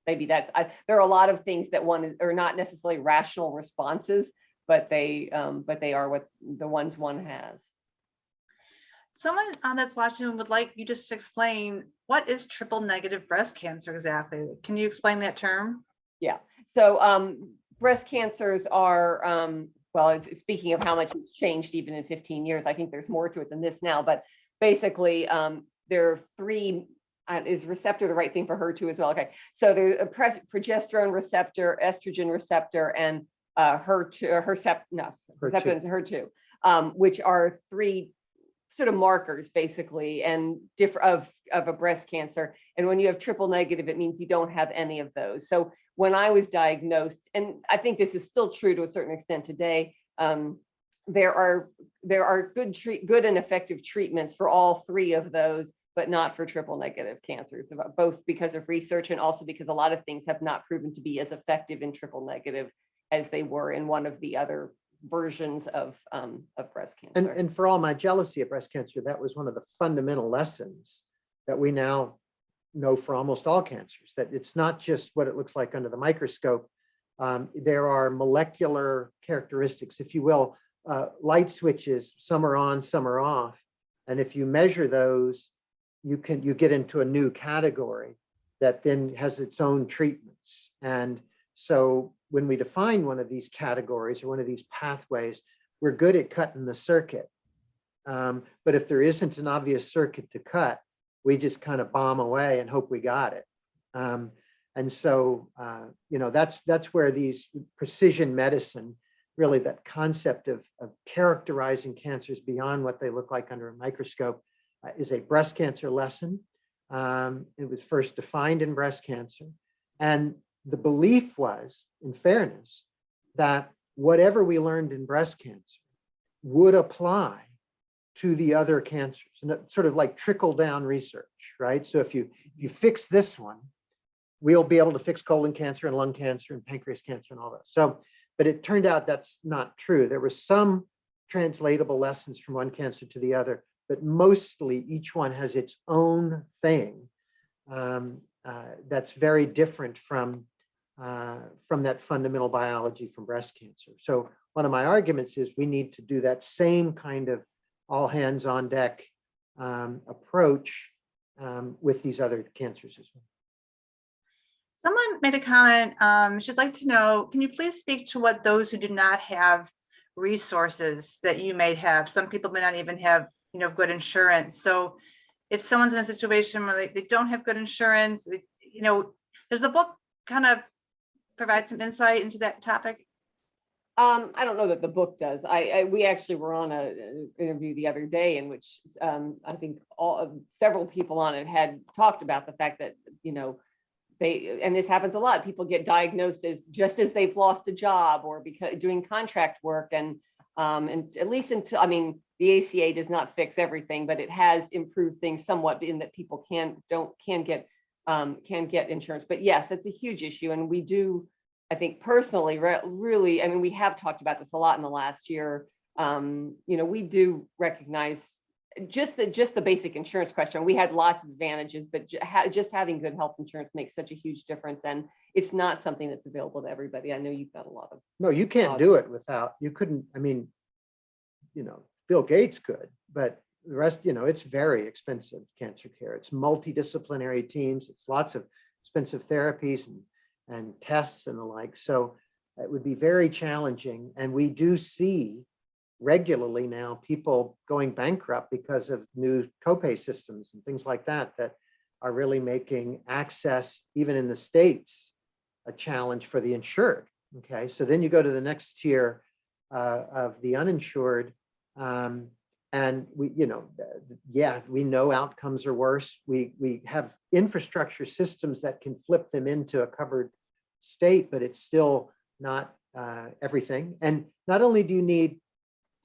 maybe there are a lot of things that are not necessarily rational responses, but they are what the ones one has. Someone that's watching would like you just to explain, what is triple negative breast cancer exactly? Can you explain that term? Yeah. So breast cancers are, speaking of how much it's changed even in 15 years, I think there's more to it than this now, but basically there are 3, is receptor the right thing for HER2 as well? Okay. So there's a progesterone receptor, estrogen receptor, and receptor into HER2, which are 3 sort of markers basically and of a breast cancer. And when you have triple negative, it means you don't have any of those. So when I was diagnosed, and I think this is still true to a certain extent today, there are good and effective treatments for all 3 of those. but not for triple negative cancers, both because of research and also because a lot of things have not proven to be as effective in triple negative as they were in one of the other versions of breast cancer. And for all my jealousy of breast cancer, that was one of the fundamental lessons that we now know for almost all cancers, that it's not just what it looks like under the microscope. There are molecular characteristics, if you will, light switches, some are on, some are off. And if you measure those, you get into a new category that then has its own treatments. And so when we define one of these categories or one of these pathways, we're good at cutting the circuit. But if there isn't an obvious circuit to cut, we just kind of bomb away and hope we got it. And so, that's where these precision medicine, really that concept of characterizing cancers beyond what they look like under a microscope, is a breast cancer lesson. It was first defined in breast cancer. And the belief was, in fairness, that whatever we learned in breast cancer would apply to the other cancers, and it's sort of like trickle down research, right? So if you fix this one, we'll be able to fix colon cancer and lung cancer and pancreas cancer and all that. So, but it turned out that's not true. There were some translatable lessons from one cancer to the other, but mostly each one has its own thing that's very different from that fundamental biology from breast cancer. So one of my arguments is we need to do that same kind of all hands on deck approach with these other cancers as well. Someone made a comment, she'd like to know, can you please speak to what those who do not have resources that you may have? Some people may not even have, good insurance. So if someone's in a situation where they don't have good insurance, does the book kind of provide some insight into that topic? I don't know that the book does. We actually were on an interview the other day in which I think several people on it had talked about the fact that, and this happens a lot, people get diagnosed as just as they've lost a job or because doing contract work, and at least until, the ACA does not fix everything, but it has improved things somewhat in that people can get insurance. But yes, it's a huge issue, and we do, I think personally, really, we have talked about this a lot in the last year. We do recognize just the basic insurance question. We had lots of advantages, but just having good health insurance makes such a huge difference. And it's not something that's available to everybody. I know you've got a lot of. No, you can't do it without, you couldn't, Bill Gates could, but the rest, it's very expensive cancer care. It's multidisciplinary teams. It's lots of expensive therapies and tests and the like. So it would be very challenging. And we do see regularly now people going bankrupt because of new copay systems and things like that are really making access, even in the States, a challenge for the insured. Okay, so then you go to the next tier of the uninsured, and we know outcomes are worse. We have infrastructure systems that can flip them into a covered state, but it's still not everything. And not only do you need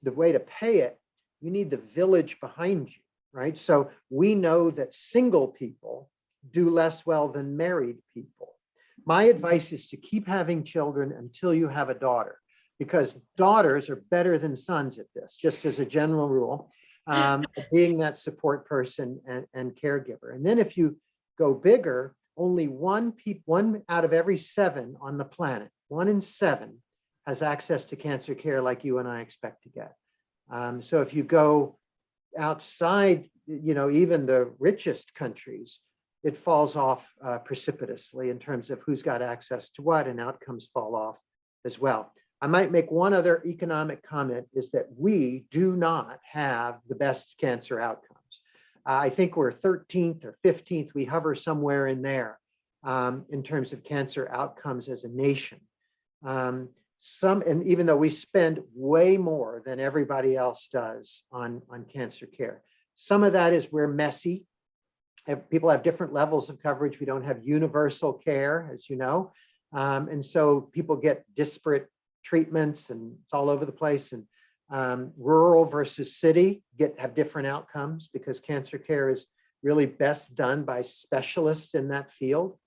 the way to pay it, you need the village behind you, right? So we know that single people do less well than married people. My advice is to keep having children until you have a daughter, because daughters are better than sons at this, just as a general rule, being that support person and caregiver. And then if you go bigger, only one out of every 7 on the planet, 1 in 7, has access to cancer care like you and I expect to get. So if you go outside, even the richest countries, it falls off precipitously in terms of who's got access to what, and outcomes fall off as well. I might make one other economic comment, is that we do not have the best cancer outcomes. I think we're 13th or 15th. We hover somewhere in there in terms of cancer outcomes as a nation. And even though we spend way more than everybody else does on cancer care, some of that is we're messy. People have different levels of coverage. We don't have universal care, as you know. And so people get disparate treatments, and it's all over the place. And rural versus city have different outcomes, because cancer care is really best done by specialists in that field.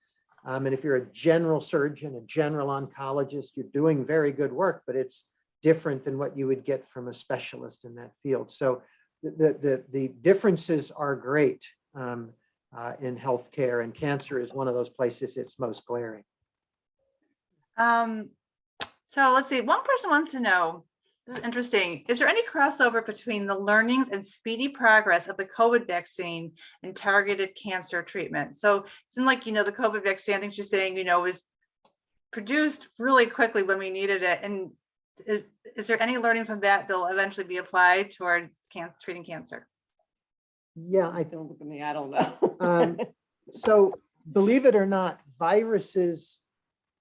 And if you're a general surgeon, a general oncologist, you're doing very good work, but it's different than what you would get from a specialist in that field. So the differences are great in healthcare, and cancer is one of those places it's most glaring. So let's see, one person wants to know, this is interesting, is there any crossover between the learnings and speedy progress of the COVID vaccine and targeted cancer treatment? So it seemed like, the COVID vaccine, I think she's saying, was produced really quickly when we needed it. And is there any learning from that that'll eventually be applied towards treating cancer? Yeah, Don't look at me, I don't know. so believe it or not, viruses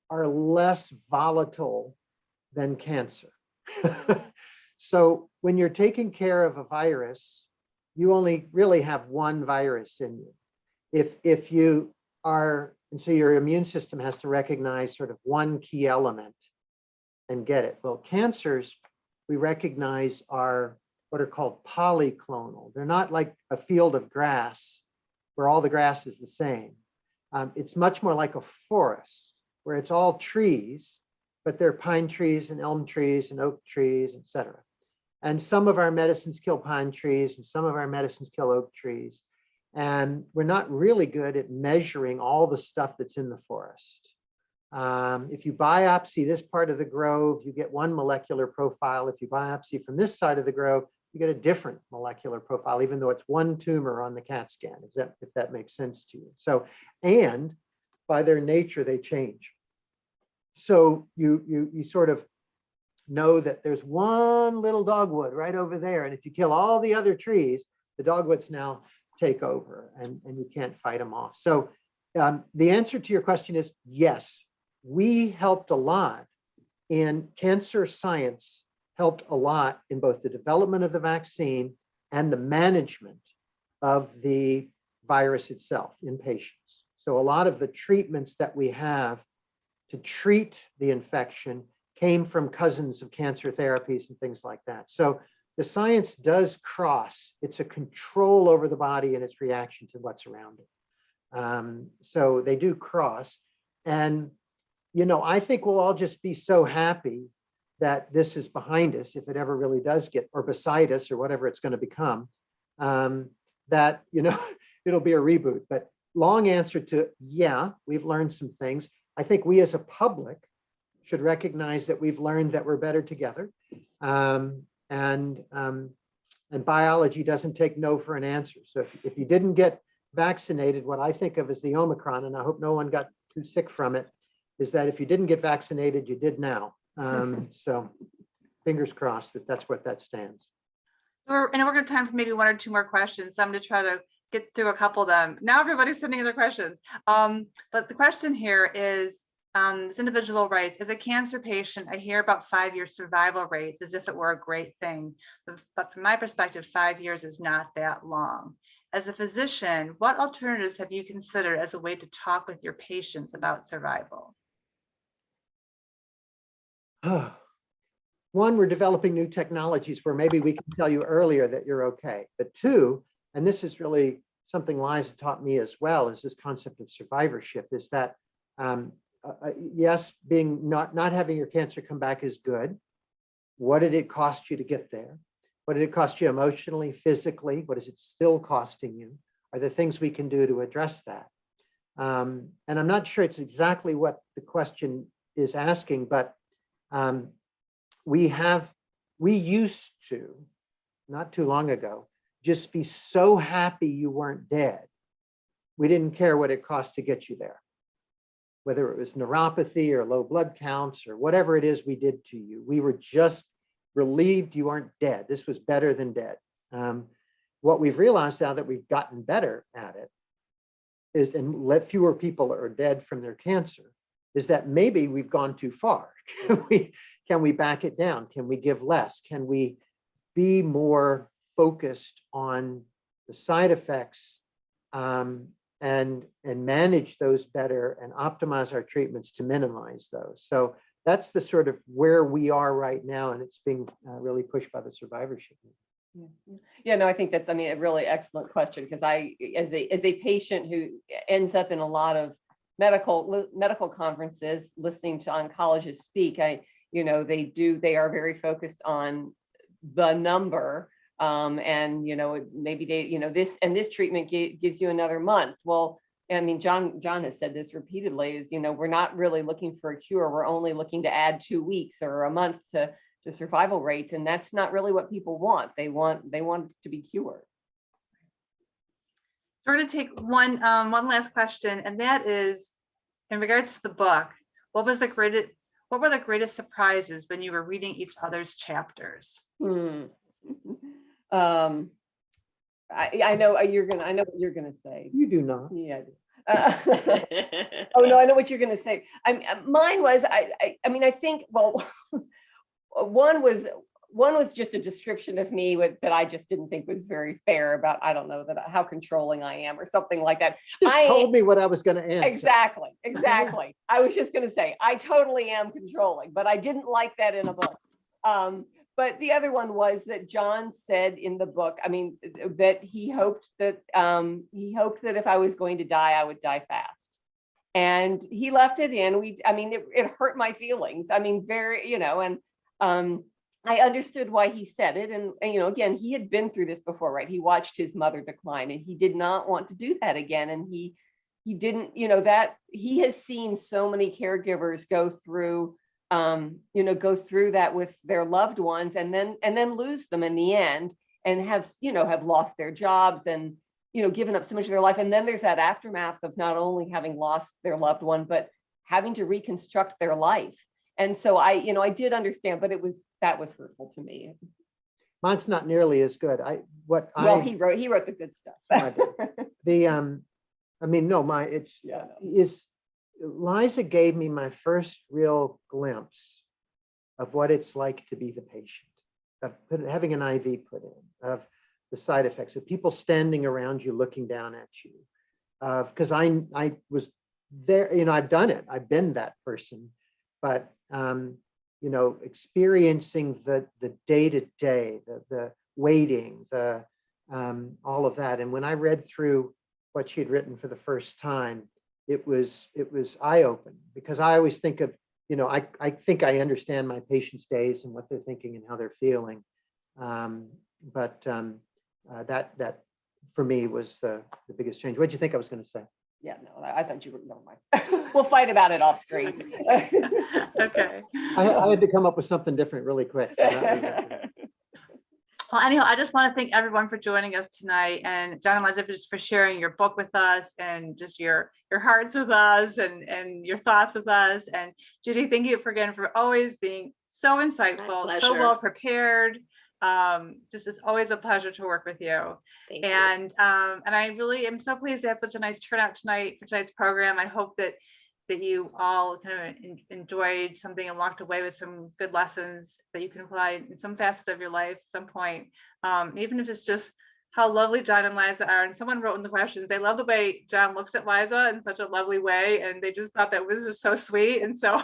are less volatile than cancer. So when you're taking care of a virus, you only really have one virus in you. If you are, and so your immune system has to recognize sort of one key element and get it. Well, cancers we recognize are what are called polyclonal. They're not like a field of grass where all the grass is the same. It's much more like a forest where it's all trees, but they're pine trees and elm trees and oak trees, et cetera. And some of our medicines kill pine trees and some of our medicines kill oak trees. And we're not really good at measuring all the stuff that's in the forest. If you biopsy this part of the grove, you get one molecular profile. If you biopsy from this side of the grove, you get a different molecular profile, even though it's one tumor on the CAT scan, if that makes sense to you. So, and by their nature, they change. So you sort of know that there's one little dogwood right over there. And if you kill all the other trees, the dogwoods now take over and you can't fight them off. So the answer to your question is yes, we helped a lot in cancer science, helped a lot in both the development of the vaccine and the management of the virus itself in patients. So a lot of the treatments that we have to treat the infection came from cousins of cancer therapies and things like that. So the science does cross. It's a control over the body and its reaction to what's around it. So they do cross. And, I think we'll all just be so happy that this is behind us, if it ever really does get, or beside us, or whatever it's going to become, that, it'll be a reboot. But long answer to, yeah, we've learned some things. I think we as a public should recognize that we've learned that we're better together. And biology doesn't take no for an answer. So if you didn't get vaccinated, what I think of as the Omicron, and I hope no one got too sick from it, is that if you didn't get vaccinated, you did now. So fingers crossed that's what that stands. So we're going to have time for maybe one or two more questions. So I'm going to try to get through a couple of them. Now everybody's sending in their questions. But the question here is, this individual writes, as a cancer patient, I hear about 5-year survival rates as if it were a great thing. But from my perspective, 5 years is not that long. As a physician, what alternatives have you considered as a way to talk with your patients about survival? One, we're developing new technologies where maybe we can tell you earlier that you're okay. But two, and this is really something Liza taught me as well, is this concept of survivorship, is that yes, being not having your cancer come back is good. What did it cost you to get there? What did it cost you emotionally, physically? What is it still costing you? Are there things we can do to address that? And I'm not sure it's exactly what the question is asking, but we used to, not too long ago, just be so happy you weren't dead. We didn't care what it cost to get you there, whether it was neuropathy or low blood counts or whatever it is we did to you. We were just relieved you weren't dead. This was better than dead. What we've realized now that we've gotten better at it is, and let fewer people are dead from their cancer, is that maybe we've gone too far. Can we back it down? Can we give less? Can we be more focused on the side effects and manage those better and optimize our treatments to minimize those? So that's the sort of where we are right now, and it's being really pushed by the survivorship. Yeah, no, I think that's, I mean, a really excellent question, because I, as a patient who ends up in a lot of medical conferences, listening to oncologists speak, they are very focused on the number. And, maybe this treatment gives you another month. Well, I mean, John has said this repeatedly, is, we're not really looking for a cure. We're only looking to add 2 weeks or a month to survival rates. And that's not really what people want. They want to be cured. So we're going to take one last question, and that is in regards to the book. What were the greatest surprises when you were reading each other's chapters? I know what you're gonna say. You do not. Yeah. Oh no, I know what you're gonna say. Mine was, I think, well, one was just a description of me that I just didn't think was very fair about, I don't know, how controlling I am or something like that. Just told me what I was going to answer. Exactly. I was just going to say, I totally am controlling, but I didn't like that in a book. But the other one was that John said in the book, I mean, that he hoped that if I was going to die, I would die fast. And he left it in. It hurt my feelings. I mean, very, and I understood why he said it. And, again, he had been through this before, right? He watched his mother decline, and he did not want to do that again. And he didn't, that he has seen so many caregivers go through that with their loved ones, and then lose them in the end, and have lost their jobs and, given up so much of their life. And then there's that aftermath of not only having lost their loved one, but having to reconstruct their life. And so I did understand, but that was hurtful to me. Mine's not nearly as good. He wrote the good stuff. Liza gave me my first real glimpse of what it's like to be the patient, of having an IV put in, of the side effects, of people standing around you looking down at you. Because I was there, I've done it. I've been that person. But, experiencing the day-to-day, the waiting, all of that. And when I read through what she'd written for the first time, it was eye-opening, because I always think of, I think I understand my patients' days and what they're thinking and how they're feeling. But that for me was the biggest change. What did you think I was going to say? Yeah, no, I thought you were, never mind. We'll fight about it off screen. Okay. I had to come up with something different really quick. So Well, anyhow, I just want to thank everyone for joining us tonight, and John and Liza for sharing your book with us, and just your hearts with us, and your thoughts with us. And Judy, thank you for always being so insightful, so well prepared. Just it's always a pleasure to work with you. Thank you. And I really am so pleased to have such a nice turnout tonight for tonight's program. I hope that you all kind of enjoyed something and walked away with some good lessons that you can apply in some facet of your life at some point. Even if it's just how lovely John and Liza are. And someone wrote in the questions, they love the way John looks at Liza in such a lovely way, and they just thought that was just so sweet. And so,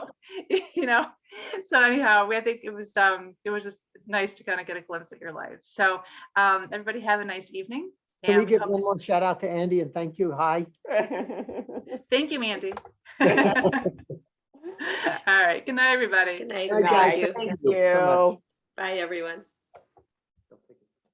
so anyhow, I think it was just nice to kind of get a glimpse at your life. So everybody have a nice evening. Can we give one more shout out to Andy and thank you? Hi. Thank you, Mandy. All right. Good night, everybody. Good night. All right, guys, Thank you. thank you so much. Bye, everyone.